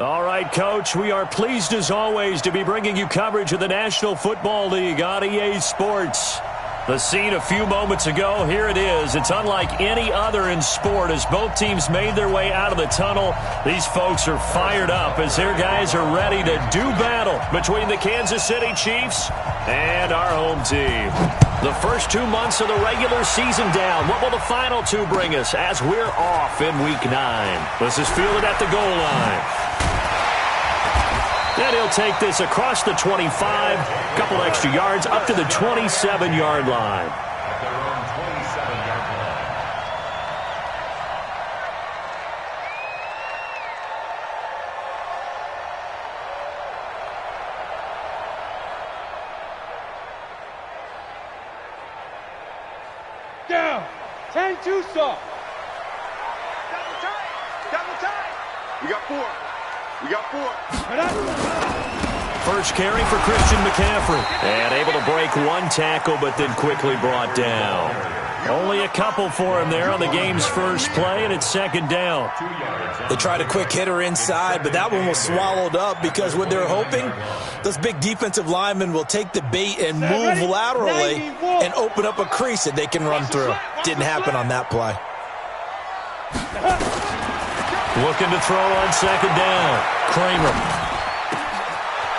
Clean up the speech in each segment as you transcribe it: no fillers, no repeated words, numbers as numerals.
All right, Coach, we are pleased as always to be bringing you coverage of the National Football League on EA Sports. The scene a few moments ago, here it is. It's unlike any other in sport as both teams made their way out of the tunnel. These folks are fired up as their guys are ready to do battle between the Kansas City Chiefs and our home team. The first 2 months of the regular season down. What will the final two bring us as we're off in Week 9? This is fielded at the goal line. And he'll take this across the 25, a couple extra yards, up to the 27-yard line. Down. 10-2 stop. Double time. We got 4. We got 4. First carry for Christian McCaffrey. And able to break one tackle, but then quickly brought down. Only a couple for him there on the game's first play, and it's second down. They tried a quick hitter inside, but that one was swallowed up because what they're hoping, those big defensive linemen will take the bait and move laterally and open up a crease that they can run through. Didn't happen on that play. Looking to throw on second down. Kramer.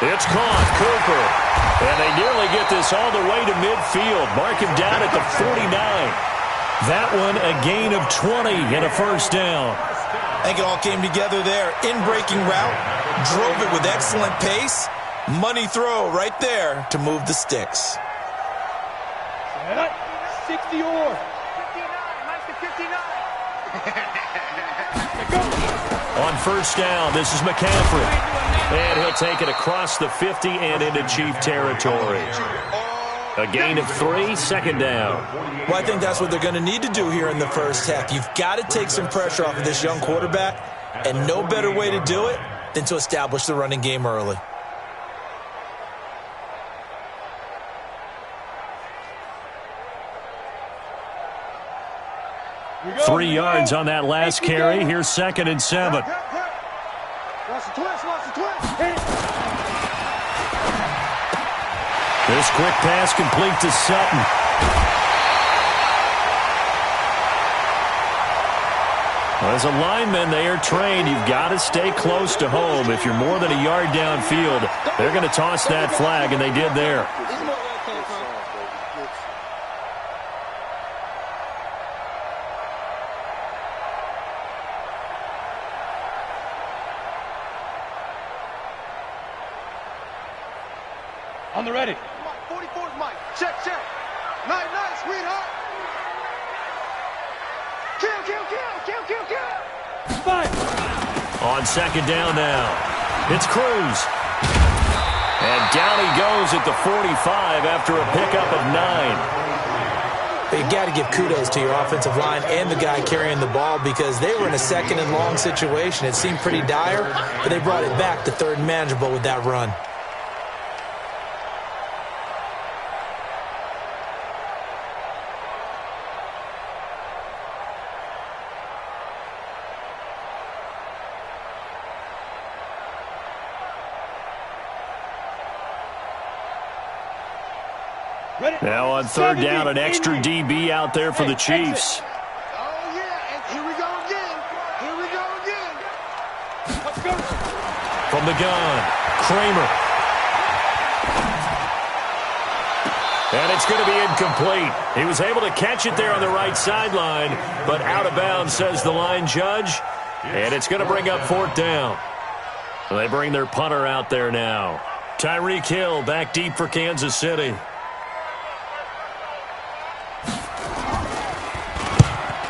It's caught. Cooper. And they nearly get this all the way to midfield. Mark him down at the 49. That one a gain of 20 and a first down. I think it all came together there. In-breaking route. Drove it with excellent pace. Money throw right there to move the sticks. 60 or. 59. Nice to 59. On first down, this is McCaffrey. And he'll take it across the 50 and into Chief territory. A gain of 3, second down. Well, I think that's what they're going to need to do here in the first half. You've got to take some pressure off of this young quarterback, and no better way to do it than to establish the running game early. Three yards on that last carry. Here's second and 7. Watch the twist, watch the twist. This quick pass complete to Sutton. As a lineman, they are trained. You've got to stay close to home. If you're more than a yard downfield, they're going to toss that flag, and they did there. On the ready. 44's Mike. Check, check. Nice, nice, sweetheart. Kill. 5. On second down now. It's Cruz. And down he goes at the 45 after a pickup of 9. You got to give kudos to your offensive line and the guy carrying the ball because they were in a second and long situation. It seemed pretty dire, but they brought it back to third and manageable with that run. Now on third down, an extra DB out there for the Chiefs. Oh, yeah, and here we go again. Here we go again. Let's go. From the gun, Kramer. And it's going to be incomplete. He was able to catch it there on the right sideline, but out of bounds, says the line judge. And it's going to bring up fourth down. They bring their punter out there now. Tyreek Hill back deep for Kansas City.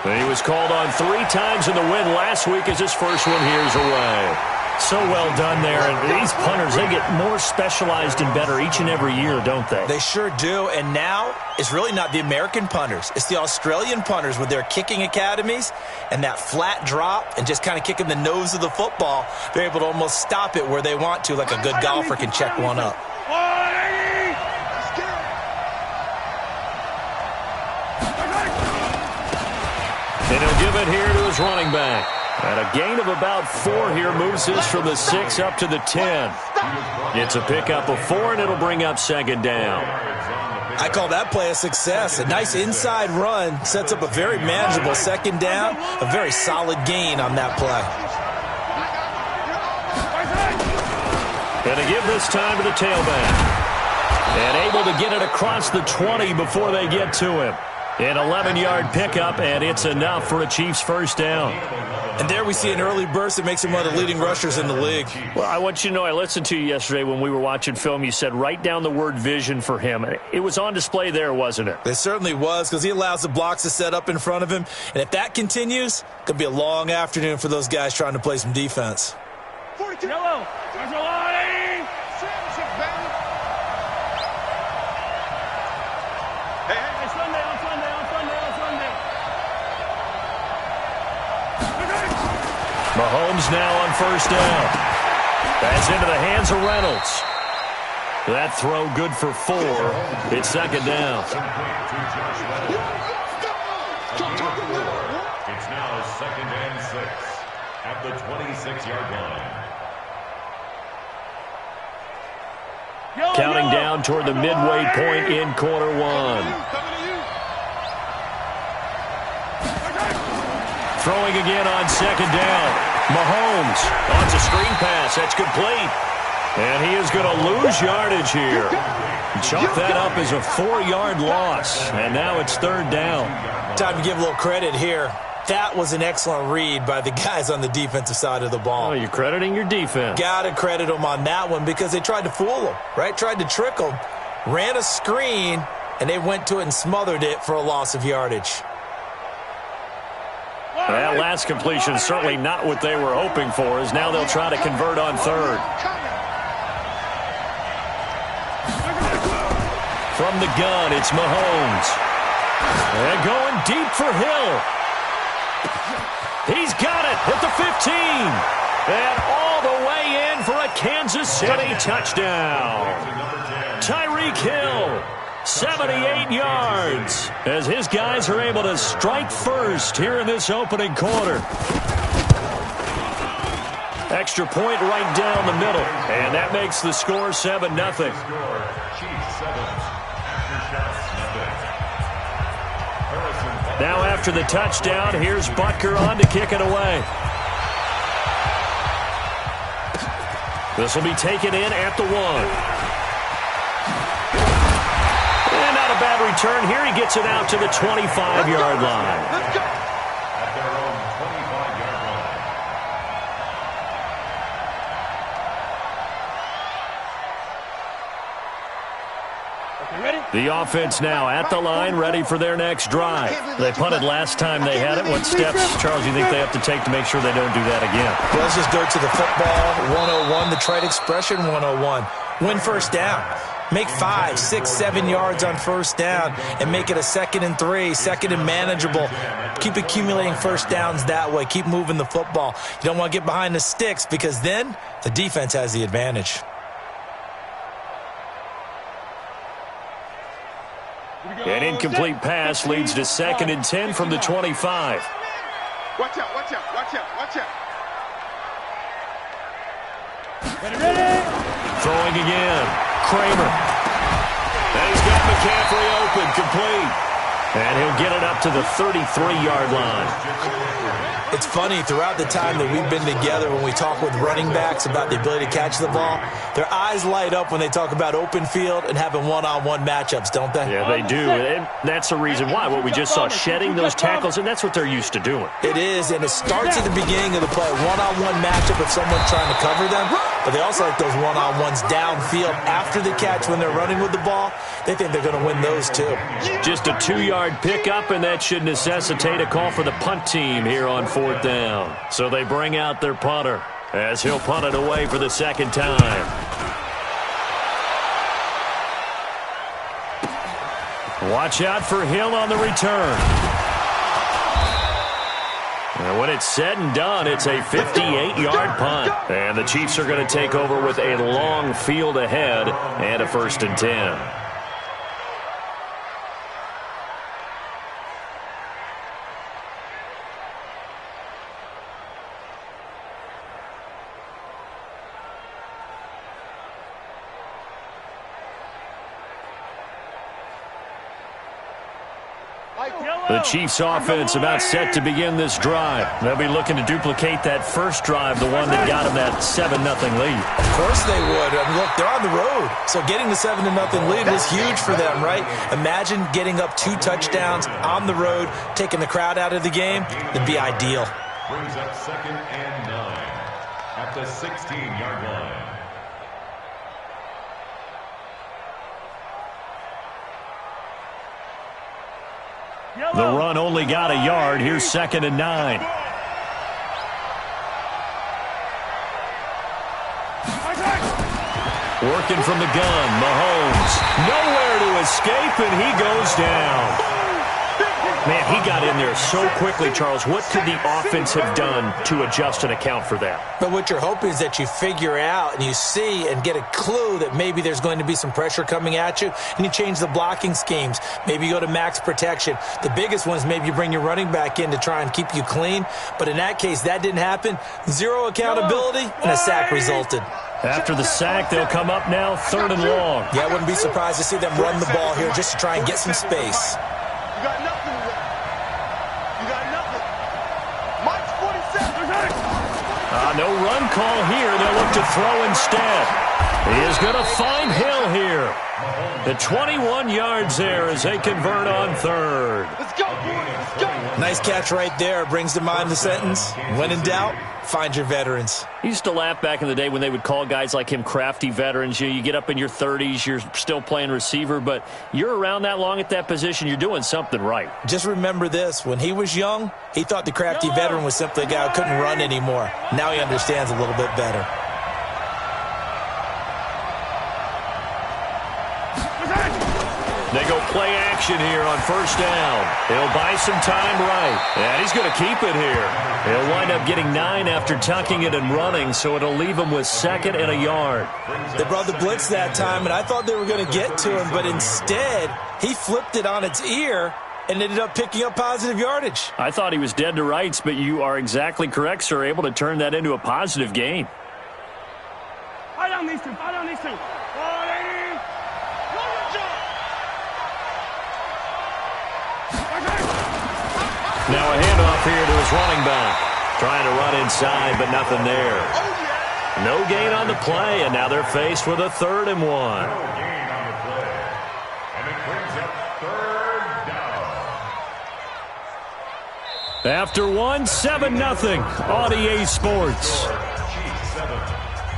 He was called on 3 times in the win last week as his first one here's away. So well done there. And these punters, they get more specialized and better each and every year, don't they? They sure do. And now it's really not the American punters. It's the Australian punters with their kicking academies and that flat drop and just kind of kicking the nose of the football. They're able to almost stop it where they want to, like a good golfer can check one up. And he'll give it here to his running back. And a gain of about 4 here moves this from the 6 up to the 10. It's a pickup of 4, and it'll bring up second down. I call that play a success. A nice inside run sets up a very manageable second down, a very solid gain on that play. And to give this time to the tailback. And able to get it across the 20 before they get to him. An 11-yard pickup, and it's enough for a Chiefs first down. And there we see an early burst that makes him one of the leading rushers in the league. Well, I want you to know, I listened to you yesterday when we were watching film. You said write down the word vision for him. It was on display there, wasn't it? It certainly was, because he allows the blocks to set up in front of him. And if that continues, it could be a long afternoon for those guys trying to play some defense. 42. Yellow. There's a line. Championship, baby. Hey, Hey, Sunday, on Sunday, on Sunday, on Sunday. Mahomes now on first down. That's into the hands of Reynolds. That throw good for 4. It's second down. It's now 2nd and 6 at the 26-yard line. Counting down toward the midway point in quarter 1. Throwing again on second down. Mahomes on a screen pass. That's complete. And he is going to lose yardage here. Chalk that up as a 4-yard loss. And now it's third down. Time to give a little credit here. That was an excellent read by the guys on the defensive side of the ball. Oh, you're crediting your defense. Got to credit them on that one because they tried to fool him, right? Tried to trick him, ran a screen, and they went to it and smothered it for a loss of yardage. That last completion certainly not what they were hoping for, as now they'll try to convert on third. From the gun, it's Mahomes. And going deep for Hill. He's got it at the 15. And all the way in for a Kansas City touchdown. Tyreek Hill, 78 yards, as his guys are able to strike first here in this opening quarter. Extra point right down the middle, and that makes the score 7-0. Now after the touchdown, here's Butker on to kick it away. This will be taken in at the 1. And not a bad return here. He gets it out to the 25-yard line. Let's go. At their own 25-yard line. Ready? The offense now at the line, ready for their next drive. They punted last time they had it. What steps, Charles, do you think they have to take to make sure they don't do that again? Well, it's just dirt to the football, 101, the trade expression, 101. Win first down. Make 5, 6, 7 yards on first down and make it a 2nd and 3, 2nd and manageable. Keep accumulating first downs that way. Keep moving the football. You don't want to get behind the sticks because then the defense has the advantage. An incomplete pass leads to 2nd and 10 from the 25. Watch out, watch out, watch out, watch out. Ready? Throwing again. Kramer. And he's got McCaffrey open, complete. And he'll get it up to the 33-yard line. It's funny, throughout the time that we've been together, when we talk with running backs about the ability to catch the ball, their eyes light up when they talk about open field and having one-on-one matchups, don't they? Yeah, they do. And that's the reason why. What we just saw, shedding those tackles, and that's what they're used to doing. It is, and it starts at the beginning of the play. One-on-one matchup if someone's trying to cover them, but they also like those one-on-ones downfield after the catch when they're running with the ball. They think they're going to win those, too. Just a 2-yard pickup, and that should necessitate a call for the punt team here on 4th down. So they bring out their punter as he'll punt it away for the 2nd time. Watch out for Hill on the return. And when it's said and done, it's a 58-yard punt. And the Chiefs are going to take over with a long field ahead and a 1st and 10. The Chiefs offense about set to begin this drive. They'll be looking to duplicate that first drive, the one that got them that 7-0 lead. Of course they would. I mean, look, they're on the road. So getting the 7-0 lead was huge for them, right? Imagine getting up 2 touchdowns on the road, taking the crowd out of the game. It'd be ideal. Brings up 2nd and 9 at the 16-yard line. The run only got a yard. Here's 2nd and 9. Working from the gun, Mahomes. Nowhere to escape, and he goes down. Man, he got in there so quickly, Charles. What could the offense have done to adjust and account for that? But what you're hoping is that you figure out and you see and get a clue that maybe there's going to be some pressure coming at you, and you change the blocking schemes. Maybe you go to max protection. The biggest one is maybe you bring your running back in to try and keep you clean. But in that case, that didn't happen. 0 accountability, and a sack resulted. After the sack, they'll come up now 3rd and long. Yeah, I wouldn't be surprised to see them run the ball here just to try and get some space. You got nothing today. You got nothing. Mike's 47. No run call here. They'll look to throw instead. He is going to find Hill here. The 21 yards there as they convert on 3rd. Let's go, boys. Let's go. Nice catch right there. Brings to mind the sentence, when in doubt, find your veterans. I used to laugh back in the day when they would call guys like him crafty veterans. You get up in your 30s, you're still playing receiver, but you're around that long at that position, you're doing something right. Just remember this. When he was young, he thought the crafty veteran was simply a guy who couldn't run anymore. Now he understands a little bit better. They go play action here on 1st down. He'll buy some time right. And he's going to keep it here. He'll wind up getting 9 after tucking it and running, so it'll leave him with 2nd and a yard. They brought the blitz that time, and I thought they were going to get to him, but instead, he flipped it on its ear and ended up picking up positive yardage. I thought he was dead to rights, but you are exactly correct, sir, able to turn that into a positive gain. Fire down these two. Fire down these two. Now a handoff here to his running back. Trying to run inside, but nothing there. No gain on the play, and now they're faced with a 3rd and 1. No gain on the play. And it brings up 3rd down. After 1, 7-0 on EA Sports. Chiefs 7.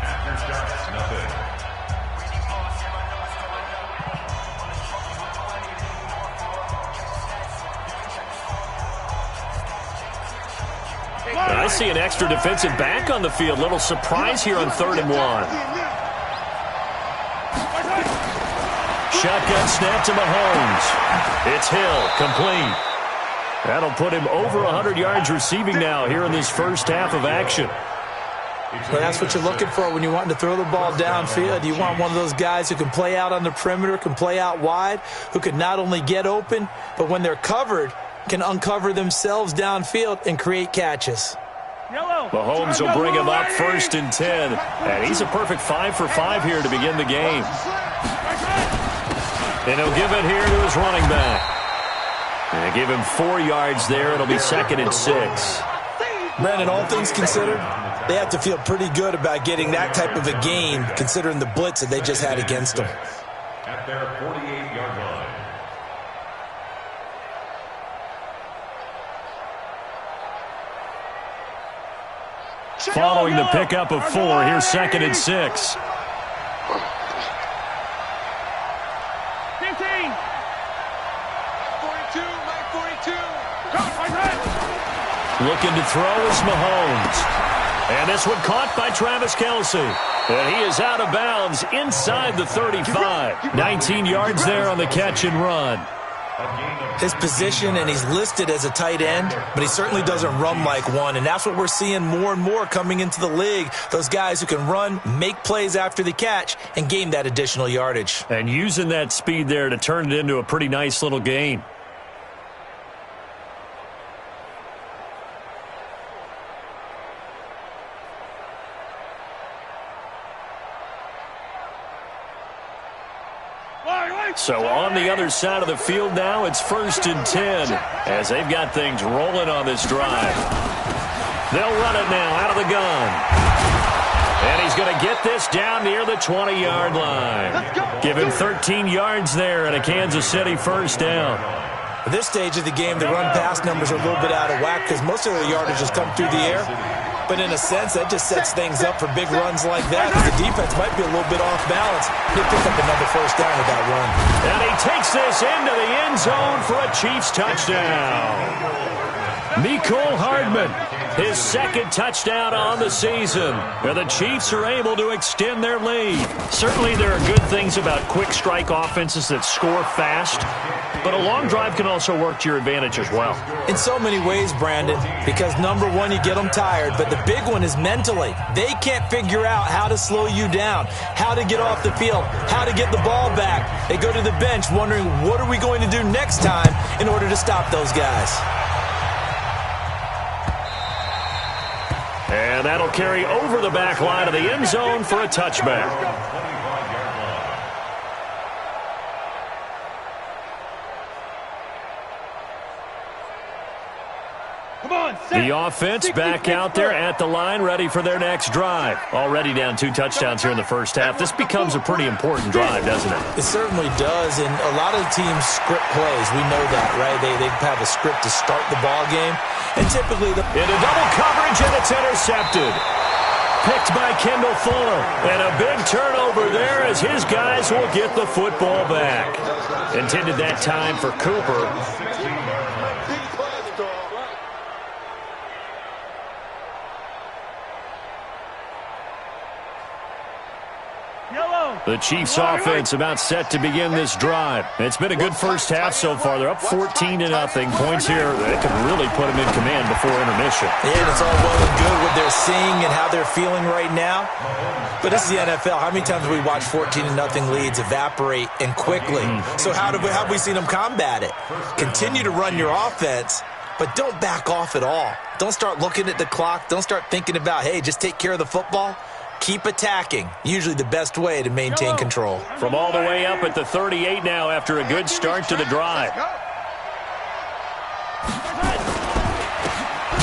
After shots, nothing. I see an extra defensive back on the field. Little surprise here on 3rd and 1. Shotgun snap to Mahomes. It's Hill, complete. That'll put him over 100 yards receiving now here in this first half of action. Well, that's what you're looking for when you want to throw the ball downfield. You want one of those guys who can play out on the perimeter, can play out wide, who can not only get open, but when they're covered, can uncover themselves downfield and create catches. Mahomes will bring him up 1st and 10. And he's a perfect 5 for 5 here to begin the game. And he'll give it here to his running back. And give him 4 yards there. It'll be 2nd and 6. Brandon, all things considered, they have to feel pretty good about getting that type of a gain, considering the blitz that they just had against them. At their 48-yard line. Following the pickup of 4, here's 2nd and 6. 15. Mike 42. Looking to throw is Mahomes. And this one caught by Travis Kelce. And he is out of bounds inside the 35. 19 yards there on the catch and run. His position, and he's listed as a tight end, but he certainly doesn't run like one, and that's what we're seeing more and more coming into the league. Those guys who can run, make plays after the catch, and gain that additional yardage. And using that speed there to turn it into a pretty nice little gain. So on the other side of the field now, it's 1st and 10 as they've got things rolling on this drive. They'll run it now out of the gun. And he's going to get this down near the 20-yard line. Give him 13 yards there and a Kansas City first down. At this stage of the game, the run-pass numbers are a little bit out of whack because most of the yardage has come through the air. But in a sense, that just sets things up for big runs like that because the defense might be a little bit off balance. He'll pick up another first down with that run. And he takes this into the end zone for a Chiefs touchdown. Mecole Hardman, his second touchdown on the season. And the Chiefs are able to extend their lead. Certainly there are good things about quick strike offenses that score fast, but a long drive can also work to your advantage as well. In so many ways, Brandon, because number one, you get them tired, but the big one is mentally. They can't figure out how to slow you down, how to get off the field, how to get the ball back. They go to the bench wondering, what are we going to do next time in order to stop those guys? And that'll carry over the back line of the end zone for a touchback. The offense back out there at the line, ready for their next drive. Already down 2 touchdowns here in the first half. This becomes a pretty important drive, doesn't it? It certainly does, and a lot of the teams script plays. We know that, right? They have a script to start the ball game, and typically into double coverage, and it's intercepted. Picked by Kendall Fuller, and a big turnover there as his guys will get the football back. Intended that time for Cooper. The Chiefs offense about set to begin this drive. It's been a good first half so far. They're up 14-0. Points here that could really put them in command before intermission. And it's all well and good what they're seeing and how they're feeling right now. But this is the NFL. How many times have we watched 14-0 leads evaporate and quickly? So how have we seen them combat it? Continue to run your offense, but don't back off at all. Don't start looking at the clock. Don't start thinking about, hey, just take care of the football. Keep attacking. Usually the best way to maintain control. From all the way up at the 38 now after a good start to the drive.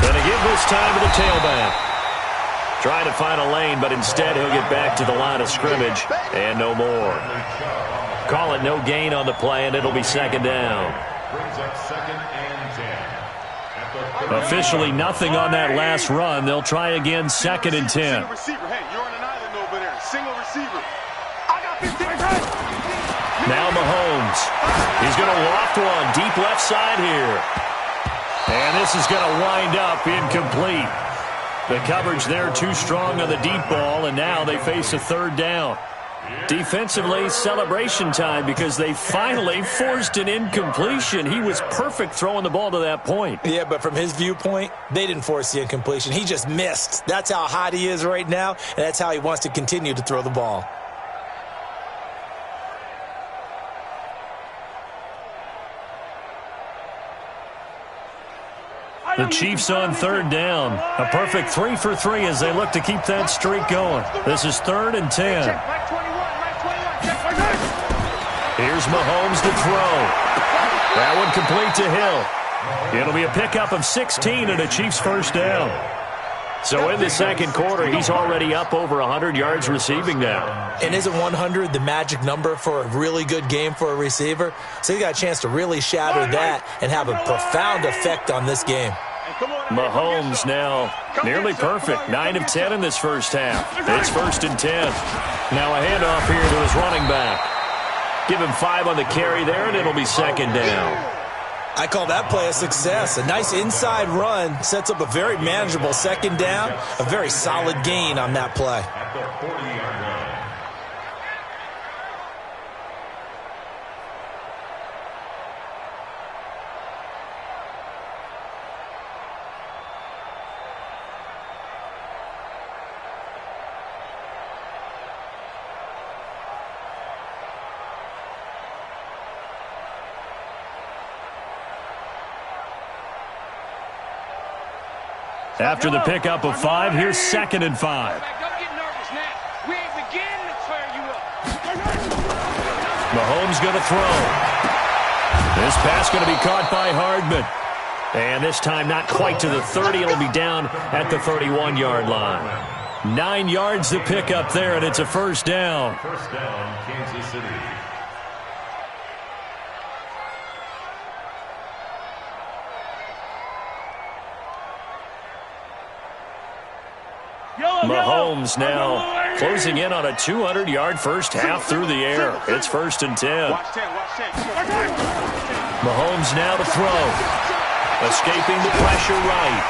Going to give this time to the tailback. Trying to find a lane, but instead he'll get back to the line of scrimmage and no more. Call it no gain on the play, and it'll be second down. Brings up 2nd and 10. Officially nothing on that last run. They'll try again, 2nd and 10. Now Mahomes. He's going to loft one deep left side here. And this is going to wind up incomplete. The coverage there too strong on the deep ball, and now they face a 3rd down. Defensively, celebration time because they finally forced an incompletion. He was perfect throwing the ball to that point. Yeah, but from his viewpoint, they didn't force the incompletion. He just missed. That's how hot he is right now, and that's how he wants to continue to throw the ball. The Chiefs on 3rd down. A perfect 3 for 3 as they look to keep that streak going. This is 3rd and 10. Here's Mahomes to throw. That one complete to Hill. It'll be a pickup of 16 and a Chiefs first down. So in the second quarter, he's already up over 100 yards receiving now. And isn't 100 the magic number for a really good game for a receiver? So he got a chance to really shatter that and have a profound effect on this game. Mahomes now nearly perfect. 9 of 10 in this first half. It's 1st and 10. Now a handoff here to his running back. Give him 5 on the carry there, and it'll be 2nd down. I call that play a success. A nice inside run sets up a very manageable 2nd down. A very solid gain on that play. At the 40-yard line. After the pickup of 5, here's 2nd and 5. Mahomes going to throw. This pass going to be caught by Hardman. And this time not quite to the 30. It'll be down at the 31-yard line. 9 yards to pick up there, and it's a first down. First down, Kansas City. Mahomes now closing in on a 200-yard first half through the air. It's 1st and 10. Mahomes now to throw. Escaping the pressure right.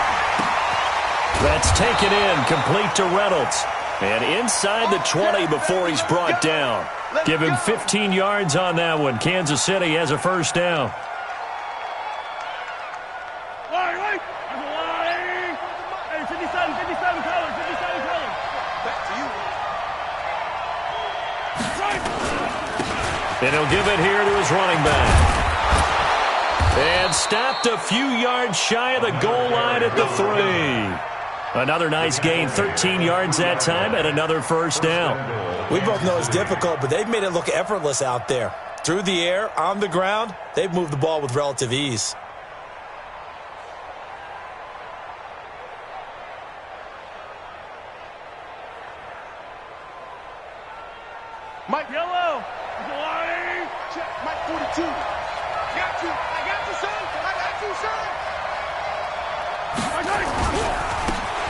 That's taken in, complete to Reynolds. And inside the 20 before he's brought down. Give him 15 yards on that one. Kansas City has a first down. And he'll give it here to his running back. And stopped a few yards shy of the goal line at the 3. Another nice gain, 13 yards that time, and another first down. We both know it's difficult, but they've made it look effortless out there. Through the air, on the ground, they've moved the ball with relative ease. Mike Yellow. Check. Mike 42. Got you. I got you, son. I got you, son.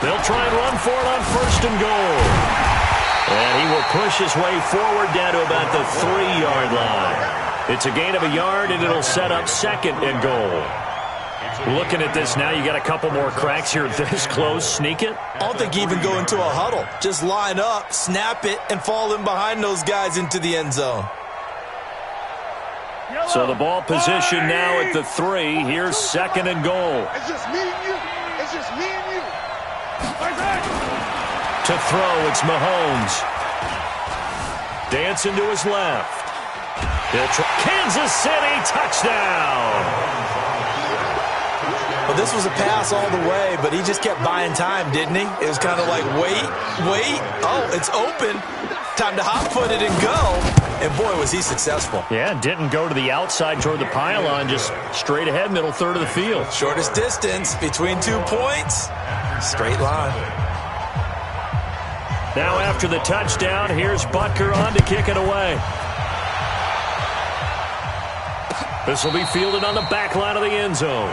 They'll try and run for it on 1st and goal. And he will push his way forward down to about the 3-yard line. It's a gain of a yard, and it'll set up 2nd and goal. Looking at this now, you got a couple more cracks here this close. Sneak it? I don't think you even go into a huddle. Just line up, snap it, and fall in behind those guys into the end zone. So the ball position now at the 3. Here's 2nd and goal. It's just me and you. It's just me and you. To throw, it's Mahomes. Dancing to his left. Kansas City touchdown. Well, this was a pass all the way, but he just kept buying time, didn't he? It was kind of like, wait. Oh, it's open. Time to hot-foot it and go. And, boy, was he successful. Yeah, didn't go to the outside toward the pylon, just straight ahead, middle third of the field. Shortest distance between 2 points. Straight line. Now after the touchdown, here's Butker on to kick it away. This will be fielded on the back line of the end zone.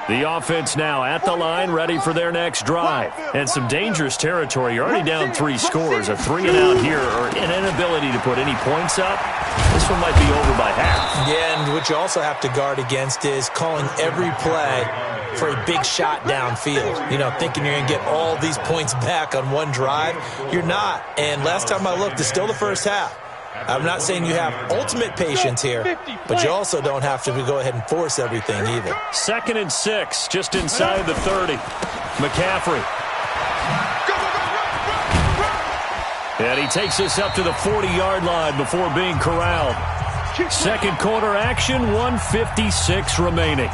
The offense now at the line, ready for their next drive. And some dangerous territory. You're already down 3 scores. A 3-and-out here, or an inability to put any points up. This one might be over by half. Yeah, and what you also have to guard against is calling every play for a big shot downfield. You know, thinking you're going to get all these points back on one drive. You're not. And last time I looked, it's still the first half. I'm not saying you have ultimate patience here, but you also don't have to go ahead and force everything either. 2nd and 6, just inside the 30. McCaffrey. And he takes us up to the 40-yard line before being corralled. 2nd quarter action, 1:56 remaining.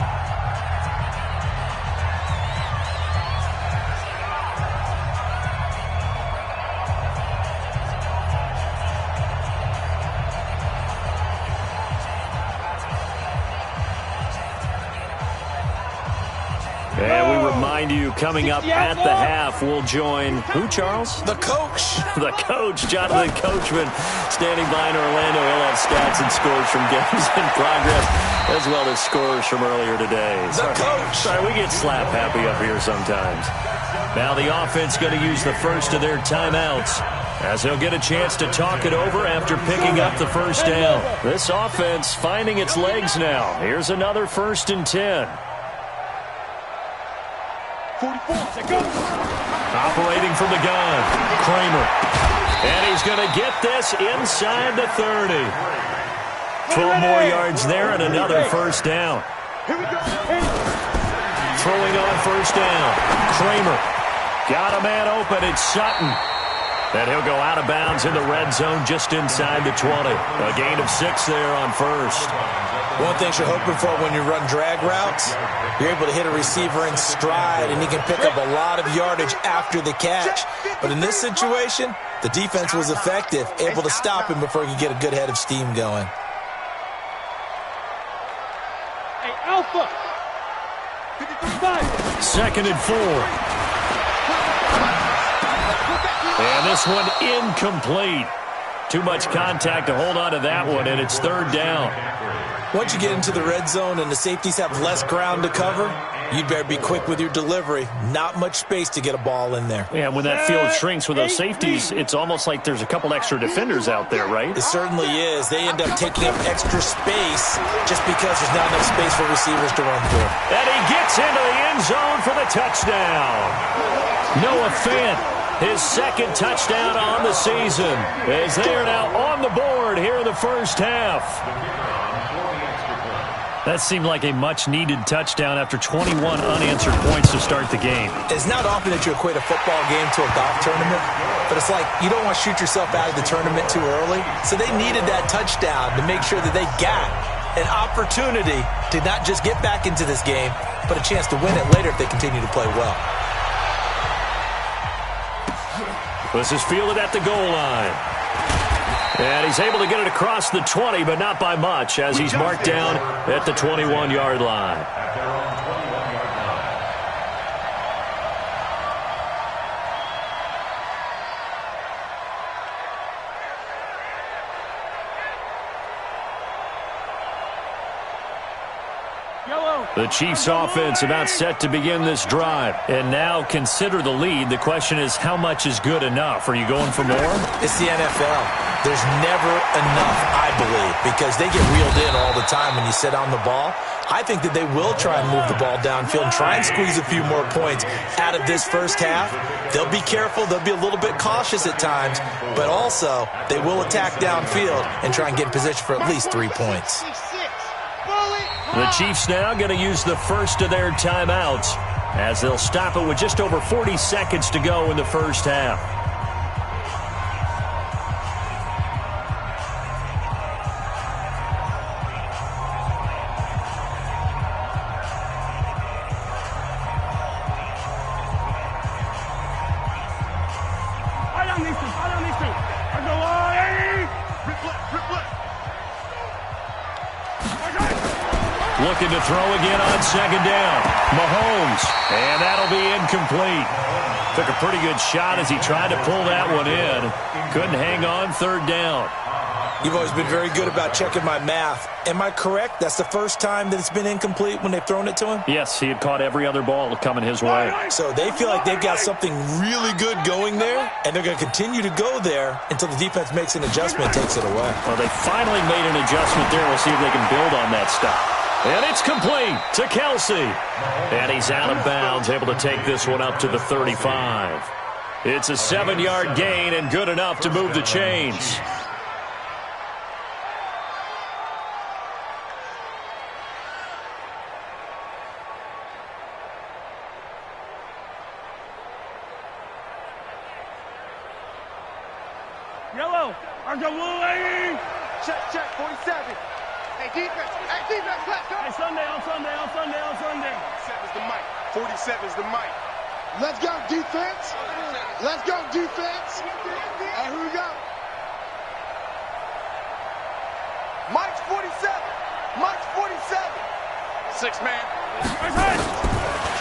And we remind you, coming up at the half, we'll join who, Charles? The coach. The coach, Jonathan Coachman, standing by in Orlando. He'll have stats and scores from games in progress, as well as scores from earlier today. The coach. Sorry, we get slap happy up here sometimes. Now the offense going to use the first of their timeouts, as they'll get a chance to talk it over after picking up the first down. This offense finding its legs now. Here's another 1st and 10. 44. Operating from the gun, Kramer. And he's going to get this inside the 30. 12 more yards there and another first down. Throwing on first down, Kramer. Got a man open, it's Sutton. And he'll go out of bounds in the red zone just inside the 20. A gain of 6 there on first. One thing you're hoping for when you run drag routes, you're able to hit a receiver in stride, and he can pick up a lot of yardage after the catch. But in this situation, the defense was effective, able to stop him before he could get a good head of steam going. Hey, Alpha! 2nd and 4. And this one incomplete. Too much contact to hold on to that one, and it's 3rd down. Once you get into the red zone and the safeties have less ground to cover, you'd better be quick with your delivery. Not much space to get a ball in there. Yeah, when that field shrinks with those safeties, it's almost like there's a couple extra defenders out there, right? It certainly is. They end up taking up extra space just because there's not enough space for receivers to run through. And he gets into the end zone for the touchdown. Noah Fant, his 2nd touchdown on the season, as they are now on the board here in the first half. That seemed like a much-needed touchdown after 21 unanswered points to start the game. It's not often that you equate a football game to a golf tournament, but it's like you don't want to shoot yourself out of the tournament too early. So they needed that touchdown to make sure that they got an opportunity to not just get back into this game, but a chance to win it later if they continue to play well. This is fielded at the goal line. And he's able to get it across the 20, but not by much, as he's marked down at the 21-yard line. The Chiefs offense about set to begin this drive. And now consider the lead. The question is, how much is good enough? Are you going for more? It's the NFL. There's never enough, I believe, because they get reeled in all the time when you sit on the ball. I think that they will try and move the ball downfield and try and squeeze a few more points out of this first half. They'll be careful. They'll be a little bit cautious at times, but also they will attack downfield and try and get in position for at least 3 points. The Chiefs now going to use the first of their timeouts as they'll stop it with just over 40 seconds to go in the first half. Looking to throw again on 2nd down. Mahomes, and that'll be incomplete. Took a pretty good shot as he tried to pull that one in. Couldn't hang on 3rd down. You've always been very good about checking my math. Am I correct? That's the first time that it's been incomplete when they've thrown it to him? Yes, he had caught every other ball coming his way. So they feel like they've got something really good going there, and they're going to continue to go there until the defense makes an adjustment and takes it away. Well, they finally made an adjustment there. We'll see if they can build on that stop. And it's complete to Kelsey. And he's out of bounds, able to take this one up to the 35. It's a 7-yard gain and good enough to move the chains. Yellow, Argaway! Check, 47. Hey, defense, let's go. Hey, Sunday, on Sunday. 47's the mic. 47's the mic. Let's go, defense. Let's go, defense. And here we go. Mike's 47. Mike's 47. 6 man.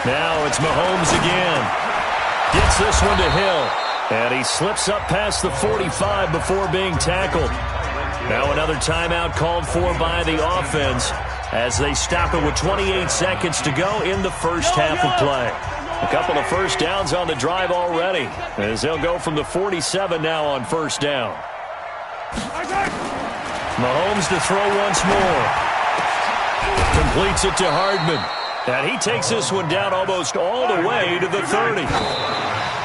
Now it's Mahomes again. Gets this one to Hill. And he slips up past the 45 before being tackled. Now another timeout called for by the offense as they stop it with 28 seconds to go in the first half of play. A couple of first downs on the drive already as they'll go from the 47 now on first down. Mahomes to throw once more. Completes it to Hardman. And he takes this one down almost all the way to the 30.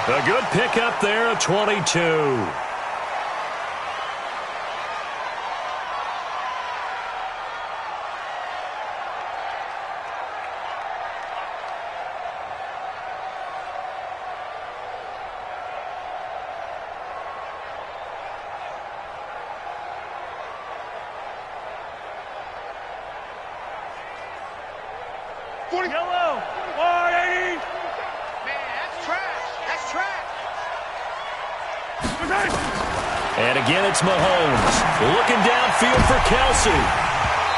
A good pickup there at 22. 40. Yellow. 180. Man, that's trash. That's trash. And again, it's Mahomes looking downfield for Kelsey.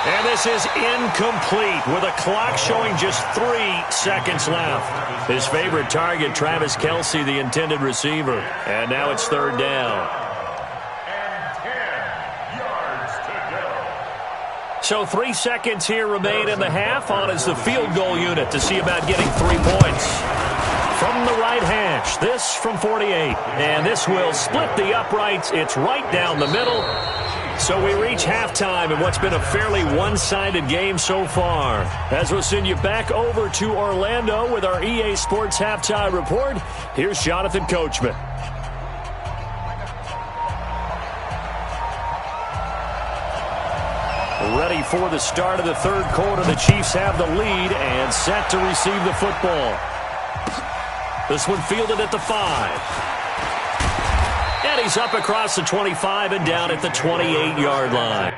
And this is incomplete with a clock showing just 3 seconds left. His favorite target, Travis Kelsey, the intended receiver. And now it's third down. And 10 yards to go. So 3 seconds here remain in the half. On is the field goal unit to see about getting 3 points. From the right hash, this from 48. And this will split the uprights. It's right down the middle. So we reach halftime in what's been a fairly one-sided game so far. As we'll send you back over to Orlando with our EA Sports Halftime Report, here's Jonathan Coachman. Ready for the start of the third quarter. The Chiefs have the lead and set to receive the football. This one fielded at the 5. And he's up across the 25 and down at the 28-yard line.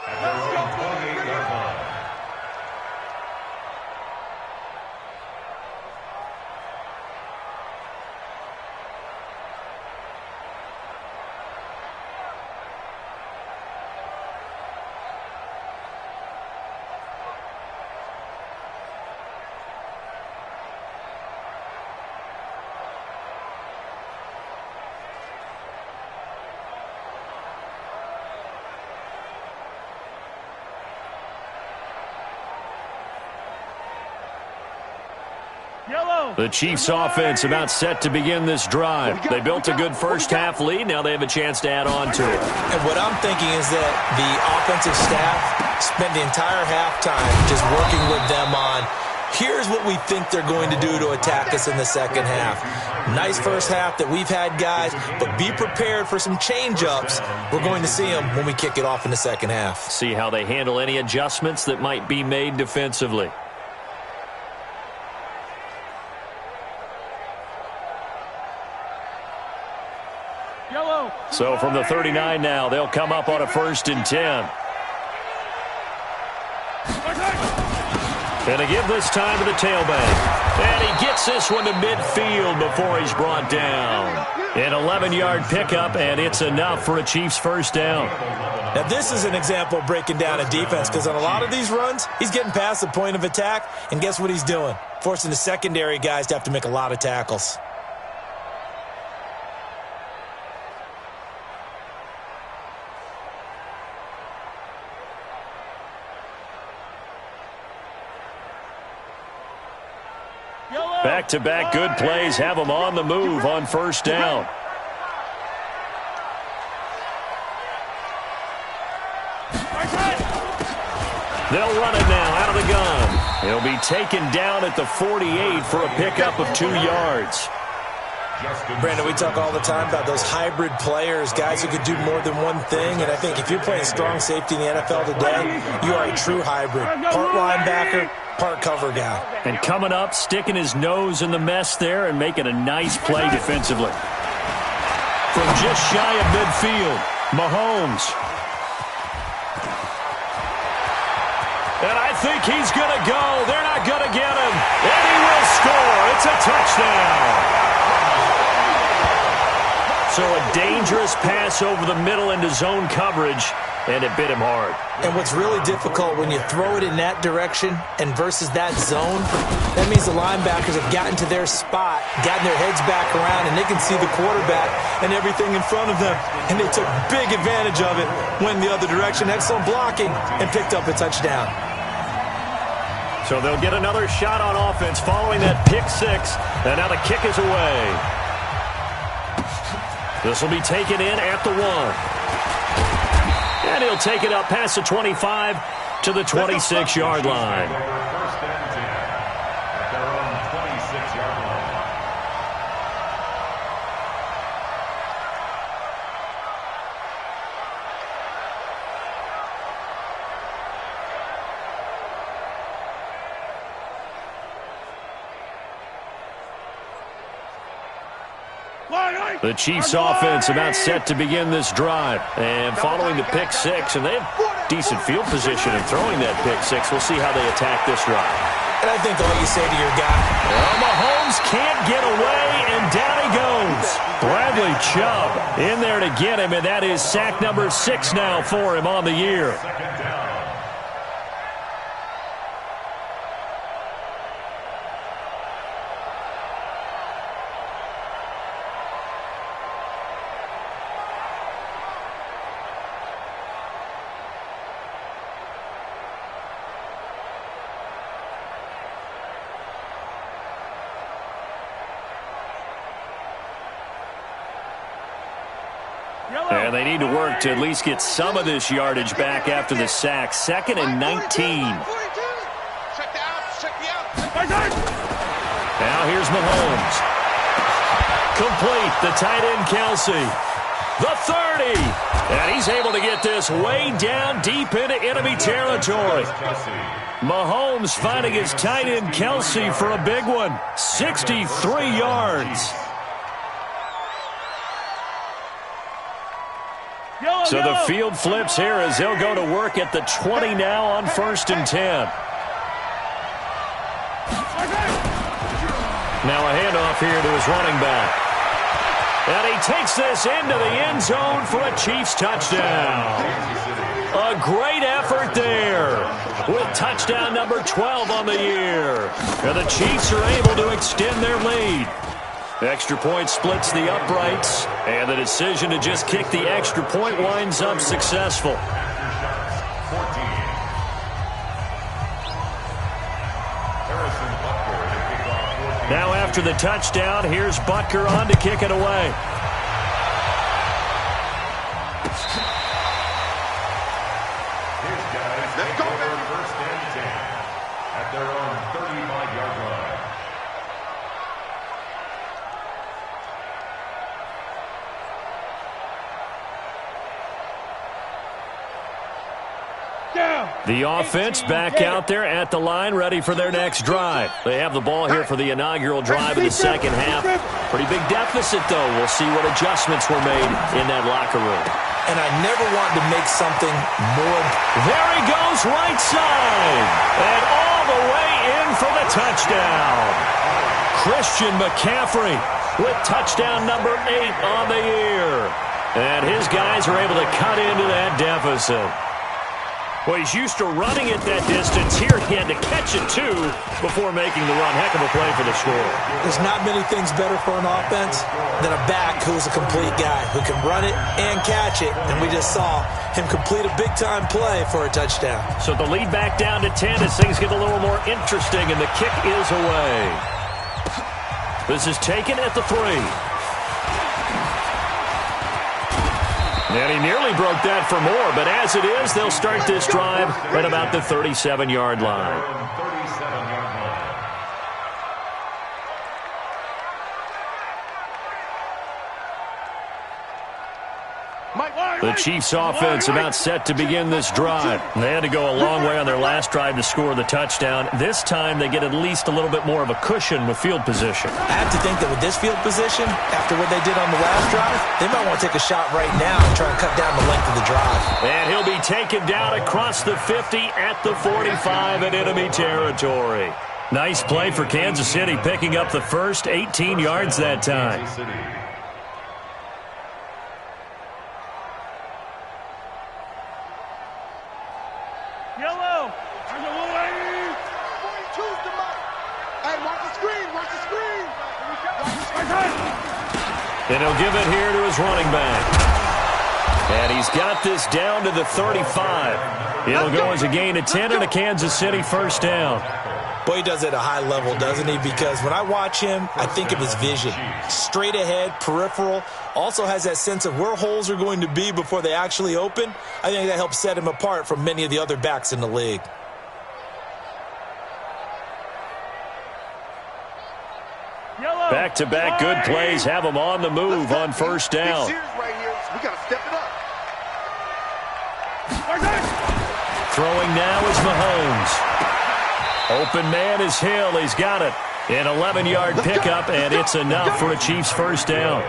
At their own 28-yard line. Yellow. The Chiefs offense about set to begin this drive. They built a good first half lead. Now they have a chance to add on to it. And what I'm thinking is that the offensive staff spent the entire halftime just working with them on, here's what we think they're going to do to attack us in the second half. Nice first half that we've had, guys, but be prepared for some change-ups. We're going to see them when we kick it off in the second half. See how they handle any adjustments that might be made defensively. Yellow. So from the 39 now, they'll come up on a 1st and 10. And a give this time to the tailback. And he gets this one to midfield before he's brought down. An 11-yard pickup, and it's enough for a Chiefs first down. Now, this is an example of breaking down a defense, because on a lot of these runs, he's getting past the point of attack, and guess what he's doing? Forcing the secondary guys to have to make a lot of tackles. Back-to-back good plays have them on the move on first down. They'll run it now out of the gun. He'll be taken down at the 48 for a pickup of 2 yards. Brandon, we talk all the time about those hybrid players, guys who could do more than one thing, and I think if you're playing strong safety in the NFL today, you are a true hybrid. Part linebacker, part cover guy. And coming up, sticking his nose in the mess there and making a nice play defensively. From just shy of midfield, Mahomes. And I think he's going to go. They're not going to get him. And he will score. It's a touchdown. So a dangerous pass over the middle into zone coverage, and it bit him hard. And what's really difficult when you throw it in that direction and versus that zone, that means the linebackers have gotten to their spot, gotten their heads back around, and they can see the quarterback and everything in front of them. And they took big advantage of it, went the other direction, excellent blocking, and picked up a touchdown. So they'll get another shot on offense following that pick six, and now the kick is away. This will be taken in at the 1. And he'll take it up past the 25 to the 26-yard line. First and 10 at their own 26-yard line. The Chiefs offense about set to begin this drive. And following the pick six, and they have decent field position in throwing that pick six. We'll see how they attack this drive. And I think all you say to your guy, well, Mahomes can't get away, and down he goes. Bradley Chubb in there to get him, and that is sack number 6 now for him on the year. Second down. And they need to work to at least get some of this yardage back after the sack. 2nd and 19. Now here's Mahomes. Complete, the tight end Kelsey. The 30. And he's able to get this way down deep into enemy territory. Mahomes finding his tight end Kelsey for a big one. 63 yards. So the field flips here as they'll go to work at the 20 now on 1st and 10. Now a handoff here to his running back. And he takes this into the end zone for a Chiefs touchdown. A great effort there with touchdown number 12 on the year. And the Chiefs are able to extend their lead. Extra point splits the uprights, and the decision to just kick the extra point winds up successful. Now after the touchdown, here's Butker on to kick it away. Let's go, baby. First and 10 at their own 35-yard line. The offense back out there at the line, ready for their next drive. They have the ball here for the inaugural drive in the second half. Pretty big deficit, though. We'll see what adjustments were made in that locker room. and I never wanted to make something more. There he goes, right side. And all the way in for the touchdown. Christian McCaffrey with touchdown number 8 on the year. And his guys are able to cut into that deficit. Well, he's used to running it that distance. Here he had to catch it, too, before making the run. Heck of a play for the score. There's not many things better for an offense than a back who's a complete guy, who can run it and catch it. And we just saw him complete a big-time play for a touchdown. So the lead back down to 10 as things get a little more interesting, and the kick is away. This is taken at the 3. And he nearly broke that for more, but as it is, they'll start this drive at about the 37-yard line. The Chiefs offense about set to begin this drive. They had to go a long way on their last drive to score the touchdown. This time they get at least a little bit more of a cushion with field position. I have to think that with this field position, after what they did on the last drive, they might want to take a shot right now and try and cut down the length of the drive. And he'll be taken down across the 50 at the 45 in enemy territory. Nice play for Kansas City, picking up the first 18 yards that time. Yellow. There's a little lady. 42's the mic. Hey, watch the screen. Watch the screen. And he'll give it here to his running back. And he's got this down to the 35. It'll go as a gain of 10 and a Kansas City first down. Boy, he does it at a high level, doesn't he? Because when I watch him, I think of his vision. Straight ahead, peripheral. Also has that sense of where holes are going to be before they actually open. I think that helps set him apart from many of the other backs in the league. Back-to-back good plays have him on the move on first down. Right here, so we got to step it up. Throwing now is Mahomes. Open man is Hill. He's got it. An 11-yard pickup, and it's enough for a Chiefs first down.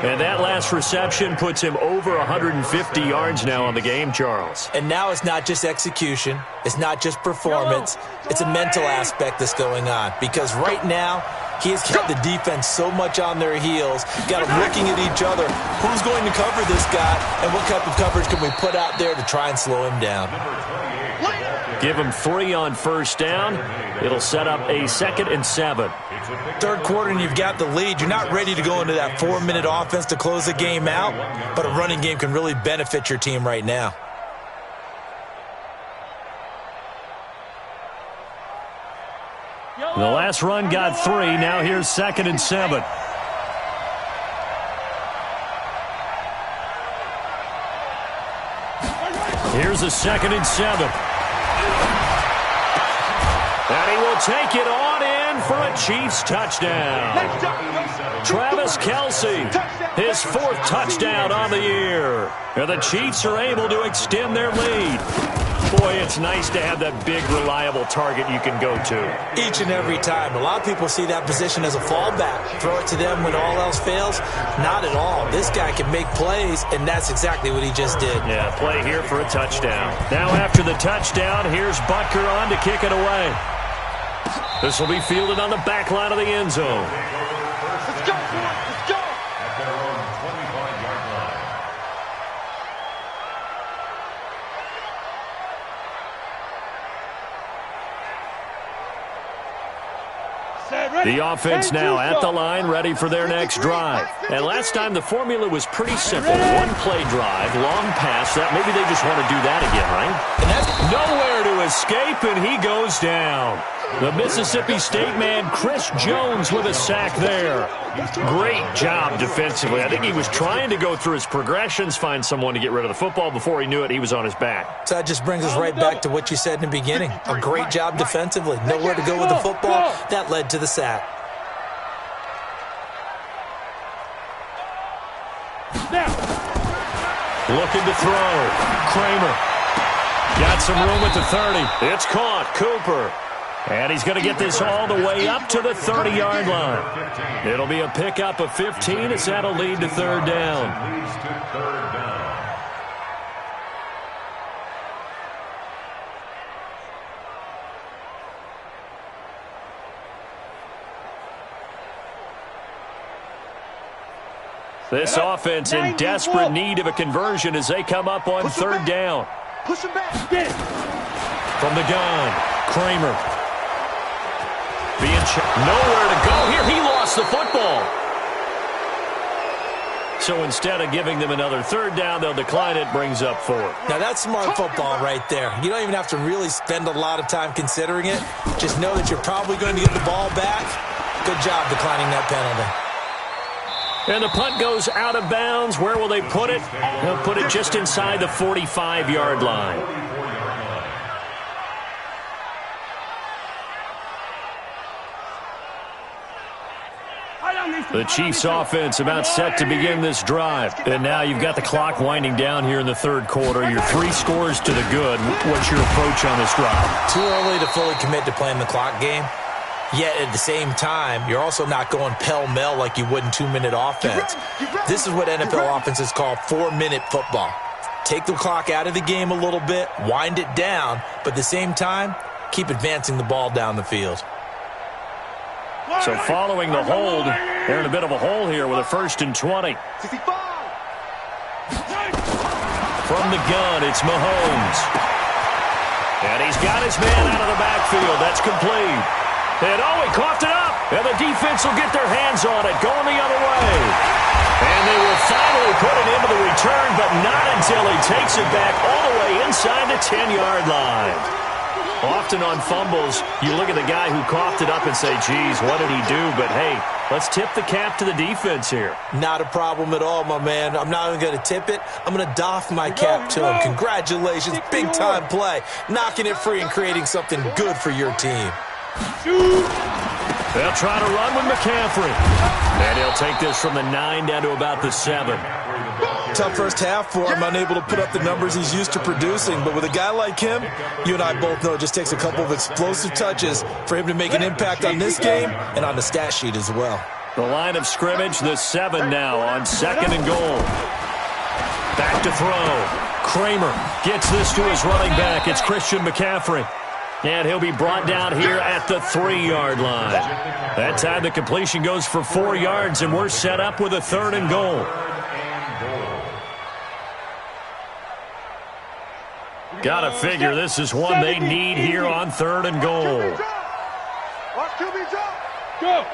And that last reception puts him over 150 yards now on the game, Charles. And now it's not just execution. It's not just performance. It's a mental aspect that's going on. Because right now, he has got the defense so much on their heels, got them looking at each other. Who's going to cover this guy, and what type of coverage can we put out there to try and slow him down? Give him 3 on first down. It'll set up a 2nd and 7. Third quarter and you've got the lead. You're not ready to go into that 4-minute offense to close the game out, but a running game can really benefit your team right now. The last run got 3. Now here's 2nd and 7. Here's a 2nd and 7. And he will take it on in for a Chiefs touchdown. Travis Kelce, his 4th touchdown on the year. And the Chiefs are able to extend their lead. Boy, it's nice to have that big, reliable target you can go to. Each and every time. A lot of people see that position as a fallback. Throw it to them when all else fails. Not at all. This guy can make plays, and that's exactly what he just did. Yeah, play here for a touchdown. Now after the touchdown, here's Butker on to kick it away. This will be fielded on the back line of the end zone. Let's go, boys. Let's go. At their own 25-yard line. The offense now at the line, ready for their next drive. And last time the formula was pretty simple. 1-play drive, long pass. That maybe they just want to do that again, right? And that's nowhere to escape, and he goes down. The Mississippi State man, Chris Jones, with a sack there. Great job defensively. I think he was trying to go through his progressions, find someone to get rid of the football. Before he knew it, he was on his back. So that just brings us right back to what you said in the beginning. A great job defensively. Nowhere to go with the football. That led to the sack. Looking to throw. Kramer. Got some room at the 30. It's caught. Cooper. And he's going to get this all the way up to the 30-yard line. It'll be a pickup of 15 as that'll lead to third down. This offense in desperate need of a conversion as they come up on third down. Push him back. From the gun, Kramer. Nowhere to go here. He lost the football. So instead of giving them another third down, they'll decline it, brings up 4. Now that's smart football right there. You don't even have to really spend a lot of time considering it. Just know that you're probably going to get the ball back. Good job declining that penalty. And the punt goes out of bounds. Where will they put it? They'll put it just inside the 45-yard line. The Chiefs offense about set to begin this drive. And now you've got the clock winding down here in the third quarter. You're 3 scores to the good. What's your approach on this drive? Too early to fully commit to playing the clock game. Yet at the same time, you're also not going pell-mell like you would in 2-minute offense. This is what NFL offenses call 4-minute football. Take the clock out of the game a little bit, wind it down, but at the same time, keep advancing the ball down the field. So following the hold, they're in a bit of a hole here with a 1st and 20. 65. From the gun, it's Mahomes. And he's got his man out of the backfield. That's complete. And he coughed it up. And the defense will get their hands on it, going the other way. And they will finally put it into the return, but not until he takes it back all the way inside the 10-yard line. Often on fumbles, you look at the guy who coughed it up and say, geez, what did he do? But, hey, let's tip the cap to the defense here. Not a problem at all, my man. I'm not even going to tip it. I'm going to doff my cap to him. Congratulations. Big-time play. Knocking it free and creating something good for your team. They'll try to run with McCaffrey. And he'll take this from the 9 down to about the 7. Tough first half for him, unable to put up the numbers he's used to producing. But with a guy like him, you and I both know it just takes a couple of explosive touches for him to make an impact on this game and on the stat sheet as well. The line of scrimmage, the 7 now on 2nd and goal. Back to throw. Kramer gets this to his running back. It's Christian McCaffrey. And he'll be brought down here at the 3-yard line. That time the completion goes for 4 yards, and we're set up with a 3rd and goal. Gotta figure this is one they need here on 3rd and goal. Go.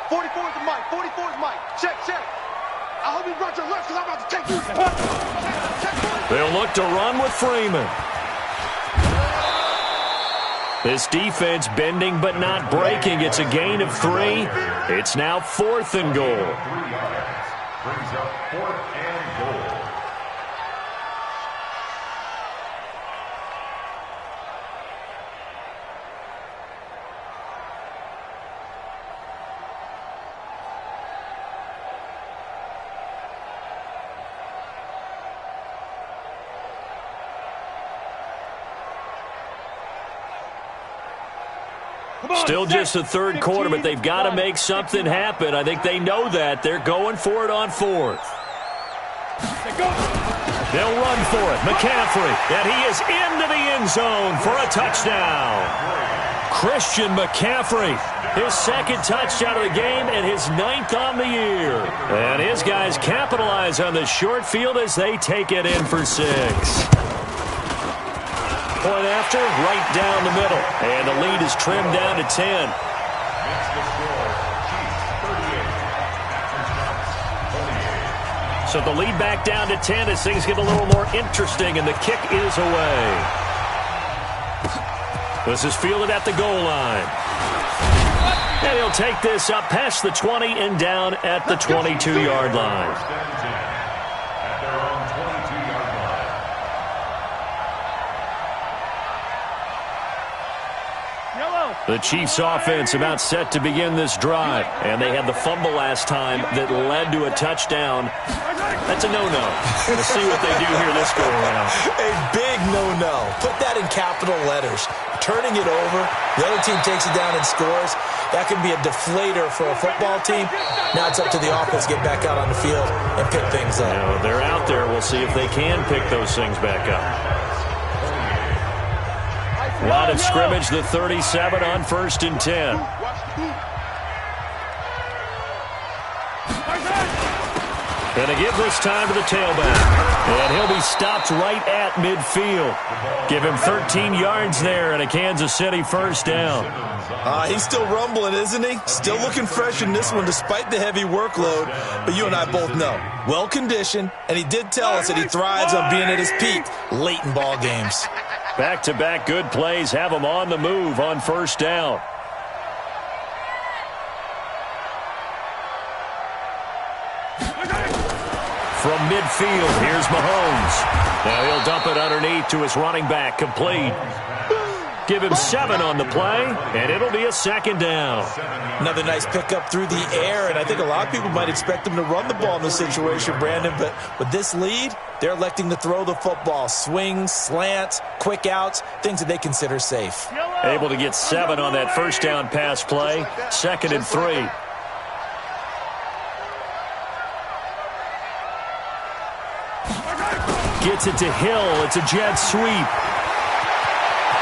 44 is the mic. 44 is Mike. Check. I hope you brought your lunch because I'm about to take you. They'll look to run with Freeman. This defense bending but not breaking. It's a gain of 3. It's now 4th and goal. 3 yards. Brings up 4th and goal. Still just the 3rd quarter, but they've got to make something happen. I think they know that. They're going for it on 4th. They'll run for it. McCaffrey, and he is into the end zone for a touchdown. Christian McCaffrey, his 2nd touchdown of the game and his 9th on the year. And his guys capitalize on the short field as they take it in for 6. Point after, right down the middle. And the lead is trimmed down to 10. So the lead back down to 10 as things get a little more interesting, and the kick is away. This is fielded at the goal line. And he'll take this up past the 20 and down at the 22-yard line. The Chiefs offense about set to begin this drive. And they had the fumble last time that led to a touchdown. That's a no-no. We'll see what they do here this go-around. A big no-no. Put that in capital letters. Turning it over, the other team takes it down and scores. That can be a deflator for a football team. Now it's up to the offense to get back out on the field and pick things up. They're out there. We'll see if they can pick those things back up. Line of scrimmage, the 37 on 1st and 10. And they give this time to the tailback. And he'll be stopped right at midfield. Give him 13 yards there and a Kansas City 1st down. He's still rumbling, isn't he? Still looking fresh in this one despite the heavy workload. But you and I both know, well-conditioned, and he did tell us that he thrives on being at his peak late in ball games. Back-to-back good plays have him on the move on 1st down. From midfield, here's Mahomes. Now he'll dump it underneath to his running back, complete. Give him 7 on the play, and it'll be a 2nd down. Another nice pickup through the air, and I think a lot of people might expect him to run the ball in this situation, Brandon, but with this lead, they're electing to throw the football. Swings, slants, quick outs, things that they consider safe. Able to get 7 on that 1st down pass play, 2nd and 3. Gets it to Hill. It's a jet sweep.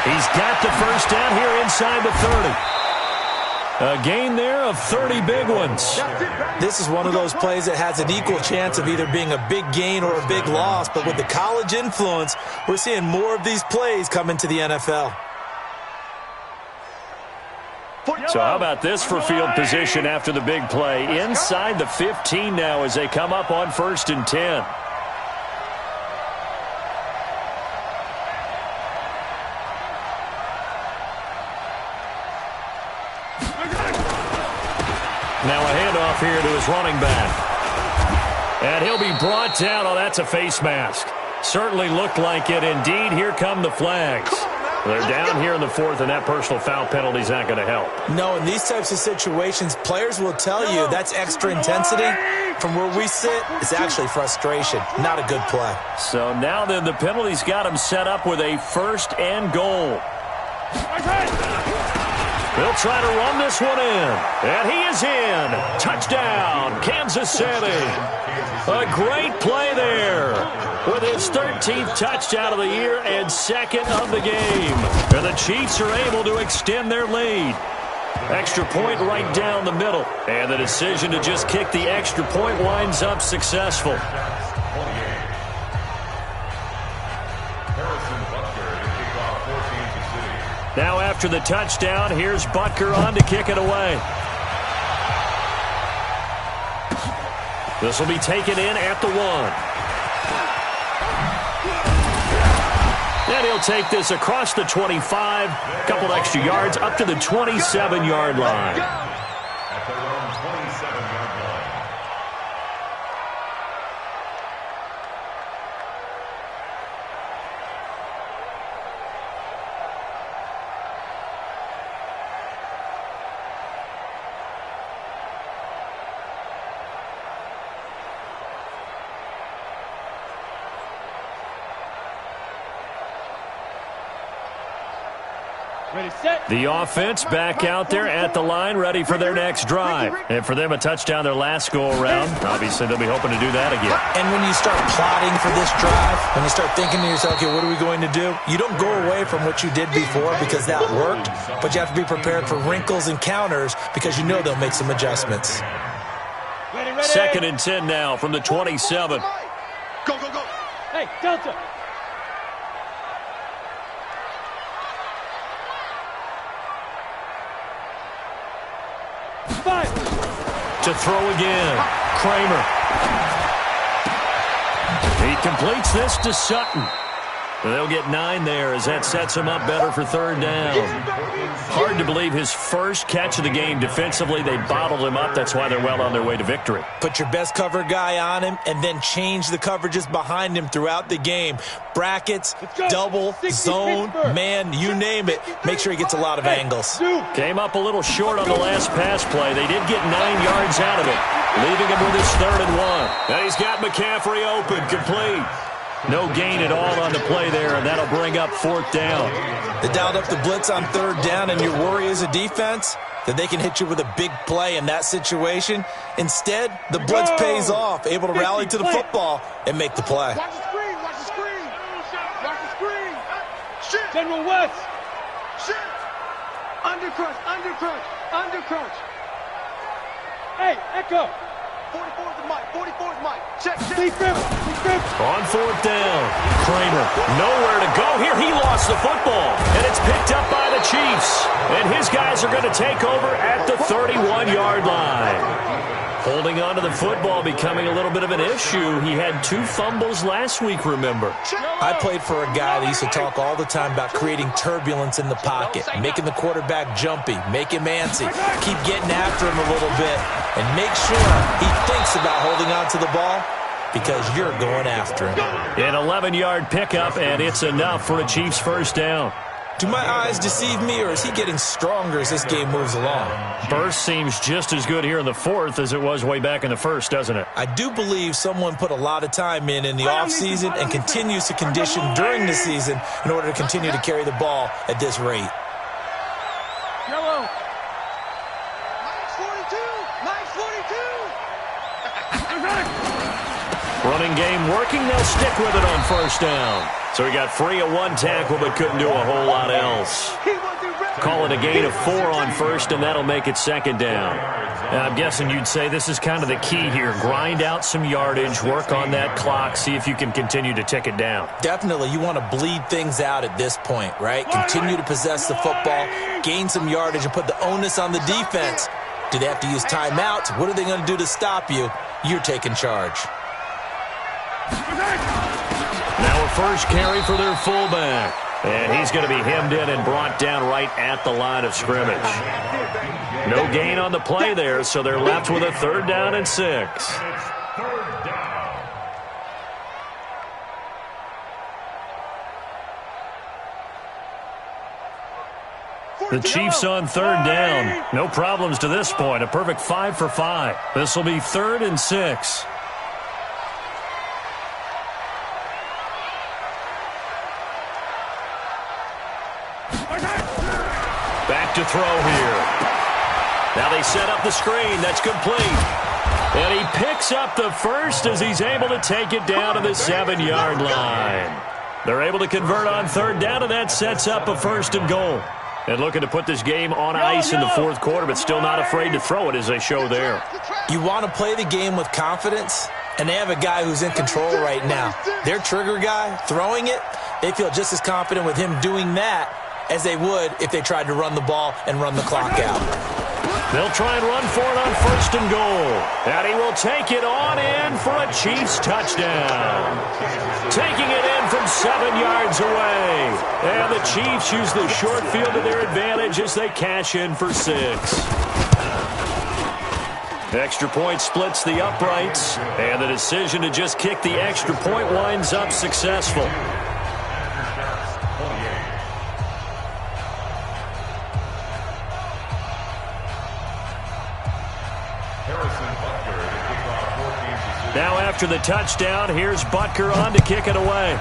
He's got the 1st down here inside the 30. A gain there of 30 big ones. This is one of those plays that has an equal chance of either being a big gain or a big loss, but with the college influence, we're seeing more of these plays come into the NFL. So how about this for field position after the big play? Inside the 15 now as they come up on 1st and 10. Now a handoff here to his running back. And he'll be brought down. Oh, that's a face mask. Certainly looked like it. Indeed, here come the flags. They're down here in the 4th, and that personal foul penalty is not going to help. No, in these types of situations, players will tell you that's extra intensity. From where we sit, it's actually frustration. Not a good play. So now then the penalty's got him set up with a 1st and goal. They'll try to run this one in. And he is in. Touchdown, Kansas City. A great play there with his 13th touchdown of the year and 2nd of the game. And the Chiefs are able to extend their lead. Extra point right down the middle. And the decision to just kick the extra point winds up successful. Now after the touchdown, here's Butker on to kick it away. This will be taken in at the 1. And he'll take this across the 25, a couple extra yards, up to the 27-yard line. At their own 27-yard line. The offense back out there at the line, ready for their next drive. And for them, a touchdown their last go-around. Obviously, they'll be hoping to do that again. And when you start plotting for this drive, when you start thinking to yourself, okay, what are we going to do? You don't go away from what you did before because that worked, but you have to be prepared for wrinkles and counters because you know they'll make some adjustments. 2nd and 10 now from the 27. Go, go, go. Hey, Delta. To throw again. Kramer. He completes this to Sutton. They'll get 9 there as that sets him up better for 3rd down. Hard to believe his first catch of the game defensively. They bottled him up. That's why they're well on their way to victory. Put your best cover guy on him and then change the coverages behind him throughout the game. Brackets, double, zone, man, you name it. Make sure he gets a lot of angles. Came up a little short on the last pass play. They did get 9 yards out of it, leaving him with his 3rd and 1. And he's got McCaffrey open, complete. No gain at all on the play there, and that'll bring up 4th down. They dialed up the blitz on 3rd down, and your worry as a defense that they can hit you with a big play in that situation. Instead, the blitz pays off, able to rally to the football and make the play. Watch the screen, watch the screen. Watch the screen. Shit. General West. Shit. Undercrunch, undercrunch, undercrunch. Hey, Echo. 44's the mic, 44's mic. Check, check. Defense. On 4th down, Kramer nowhere to go here. He lost the football, and it's picked up by the Chiefs. And his guys are going to take over at the 31-yard line. Holding on to the football becoming a little bit of an issue. He had 2 fumbles last week, remember. I played for a guy that used to talk all the time about creating turbulence in the pocket, making the quarterback jumpy, make him antsy, keep getting after him a little bit, and make sure he thinks about holding on to the ball because you're going after him. An 11-yard pickup, and it's enough for a Chiefs 1st down. Do my eyes deceive me, or is he getting stronger as this game moves along? Burst seems just as good here in the 4th as it was way back in the 1st, doesn't it? I do believe someone put a lot of time in the offseason and continues to condition during the season in order to continue to carry the ball at this rate. Yellow. Nice 42, nice 42. Running Passing game working. They'll stick with it on first down. So he got free of one tackle but couldn't do a whole lot else. Call it a gain of 4 on first, and that'll make it second down. Now, I'm guessing you'd say this is kind of the key here. Grind out some yardage, work on that clock, see if you can continue to tick it down. Definitely, you want to bleed things out at this point, right? Continue to possess the football, gain some yardage, and put the onus on the defense. Do they have to use timeouts? What are they going to do to stop you? You're taking charge. Now a first carry for their fullback. And he's going to be hemmed in and brought down right at the line of scrimmage. No gain on the play there, so they're left with a 3rd down and 6. The Chiefs on 3rd down. No problems to this point. A perfect 5 for 5. This will be 3rd and 6. Back to throw here. Now they set up the screen. That's complete. And he picks up the first as he's able to take it down to the 7-yard line. They're able to convert on 3rd down, and that sets up a 1st and goal. And looking to put this game on ice in the 4th quarter, but still not afraid to throw it as they show there. You want to play the game with confidence, and they have a guy who's in control right now. Their trigger guy, throwing it, they feel just as confident with him doing that as they would if they tried to run the ball and run the clock out. They'll try and run for it on 1st and goal. And he will take it on in for a Chiefs touchdown. Taking it in from 7 yards away. And the Chiefs use the short field to their advantage as they cash in for 6. Extra point splits the uprights. And the decision to just kick the extra point winds up successful. Now after the touchdown, here's Butker on to kick it away.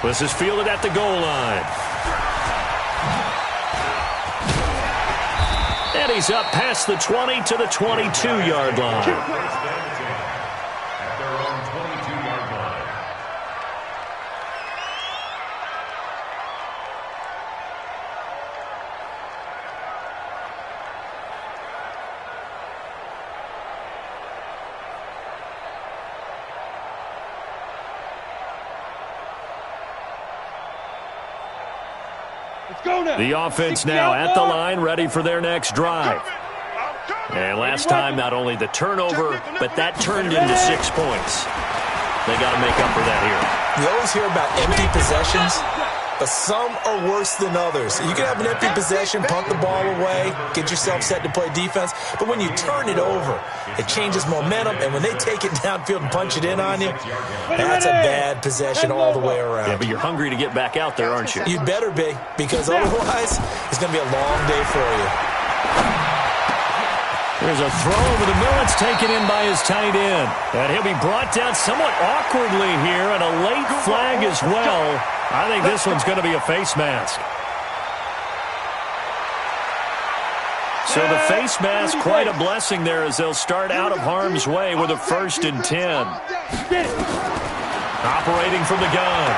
This is fielded at the goal line. And he's up past the 20 to the 22-yard line. The offense now at the line, ready for their next drive. And last time, not only the turnover, but that turned into 6 points. They got to make up for that here. You always hear about empty possessions, but some are worse than others. You can have an empty possession, punt the ball away, get yourself set to play defense, but when you turn it over, it changes momentum, and when they take it downfield and punch it in on you, that's a bad possession all the way around. Yeah, but you're hungry to get back out there, aren't you? You'd better be, because otherwise, it's going to be a long day for you. There's a throw over the middle. It's taken in by his tight end. And he'll be brought down somewhat awkwardly here, and a late flag as well. I think this one's going to be a face mask. So the face mask, quite a blessing there as they'll start out of harm's way with a 1st and 10. Operating from the gun,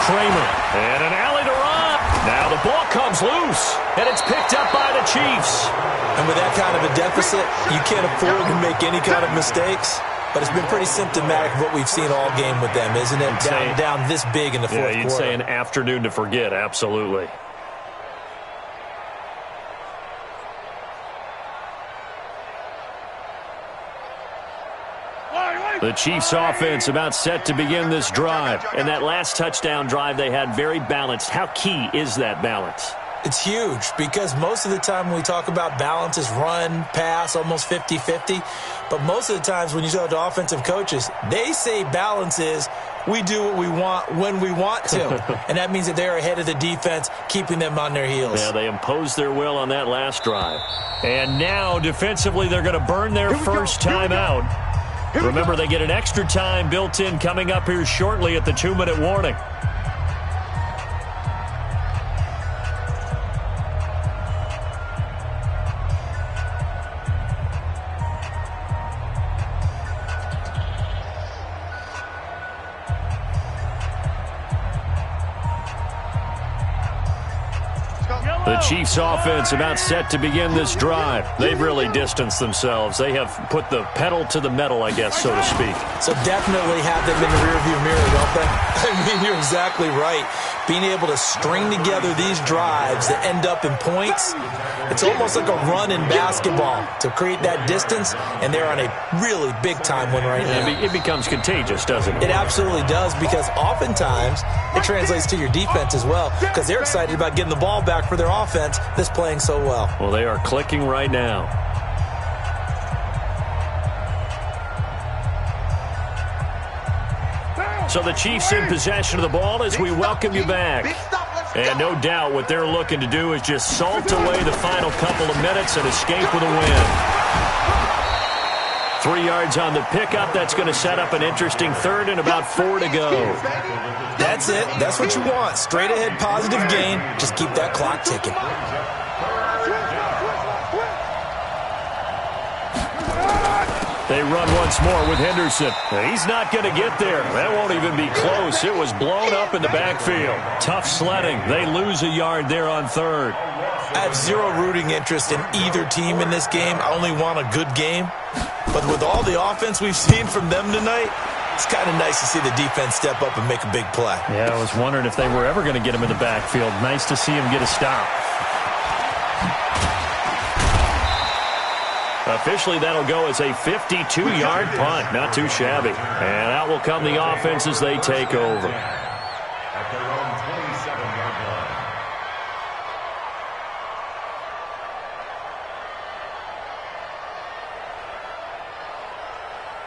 Kramer, and an alley to run. Now the ball comes loose, and it's picked up by the Chiefs. And with that kind of a deficit, you can't afford to make any kind of mistakes. But it's been pretty symptomatic of what we've seen all game with them, isn't it? Down this big in the 4th quarter. Yeah, you'd say an afternoon to forget, absolutely. The Chiefs offense about set to begin this drive. And that last touchdown drive they had very balanced. How key is that balance? It's huge because most of the time when we talk about balance is run, pass, almost 50-50. But most of the times when you talk to offensive coaches, they say balance is we do what we want when we want to. And that means that they're ahead of the defense, keeping them on their heels. Yeah, they imposed their will on that last drive. And now defensively they're going to burn their first time out. Remember, they get an extra time built in coming up here shortly at the 2-minute warning. The Chiefs offense about set to begin this drive. They've really distanced themselves. They have put the pedal to the metal, I guess, so to speak. So definitely have them in the rearview mirror, don't they? I mean, you're exactly right. Being able to string together these drives that end up in points, it's almost like a run in basketball to create that distance, and they're on a really big-time one right now. It becomes contagious, doesn't it? It absolutely does, because oftentimes it translates to your defense as well, because they're excited about getting the ball back for their offense that's playing so well. Well, they are clicking right now. So the Chiefs in possession of the ball as we welcome you back. And no doubt what they're looking to do is just salt away the final couple of minutes and escape with a win. 3 yards on the pickup. That's going to set up an interesting third and about 4 to go. That's it. That's what you want. Straight ahead positive gain. Just keep that clock ticking. They run once more with Henderson. He's not going to get there. That won't even be close. It was blown up in the backfield. Tough sledding. They lose a yard there on third. I have zero rooting interest in either team in this game. I only want a good game. But with all the offense we've seen from them tonight, it's kind of nice to see the defense step up and make a big play. Yeah, I was wondering if they were ever going to get him in the backfield. Nice to see him get a stop. Officially, that'll go as a 52-yard punt. Not too shabby. And out will come the offense as they take over. At their own 27-yard line.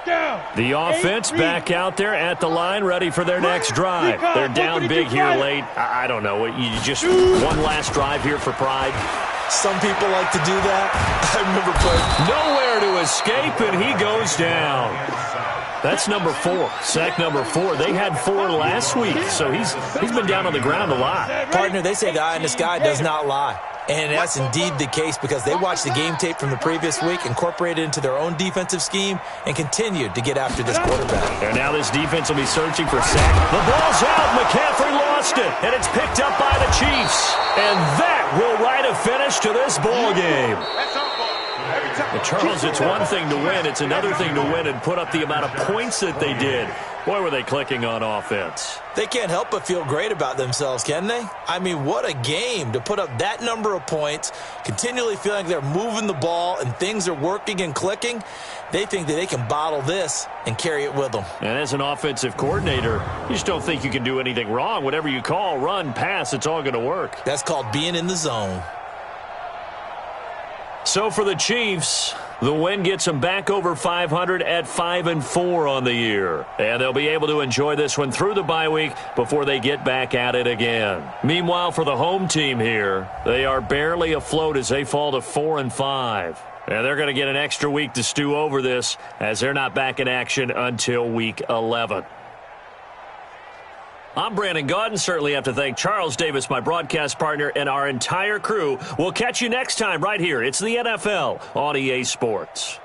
Down. The offense back out there at the line, ready for their next drive. They're down big here late. I don't know. You just one last drive here for pride. Some people like to do that. I remember playing. Nowhere to escape, and he goes down. That's number 4. Sack number 4. They had 4 last week, so he's been down on the ground a lot. Partner, they say the eye in the sky does not lie. And that's indeed the case, because they watched the game tape from the previous week, incorporated it into their own defensive scheme, and continued to get after this quarterback. And now this defense will be searching for sack. The ball's out. McCaffrey lost it, and it's picked up by the Chiefs. And that will write a finish to this ball game. But Charles, it's one thing to win. It's another thing to win and put up the amount of points that they did. Boy, were they clicking on offense. They can't help but feel great about themselves, can they? I mean, what a game to put up that number of points, continually feeling they're moving the ball and things are working and clicking. They think that they can bottle this and carry it with them. And as an offensive coordinator, you just don't think you can do anything wrong. Whatever you call, run, pass, it's all going to work. That's called being in the zone. So for the Chiefs, the win gets them back over 500 at 5-4 on the year. And they'll be able to enjoy this one through the bye week before they get back at it again. Meanwhile, for the home team here, they are barely afloat as they fall to 4-5. And they're going to get an extra week to stew over this, as they're not back in action until week 11. I'm Brandon Gaudin. Certainly have to thank Charles Davis, my broadcast partner, and our entire crew. We'll catch you next time right here. It's the NFL on EA Sports.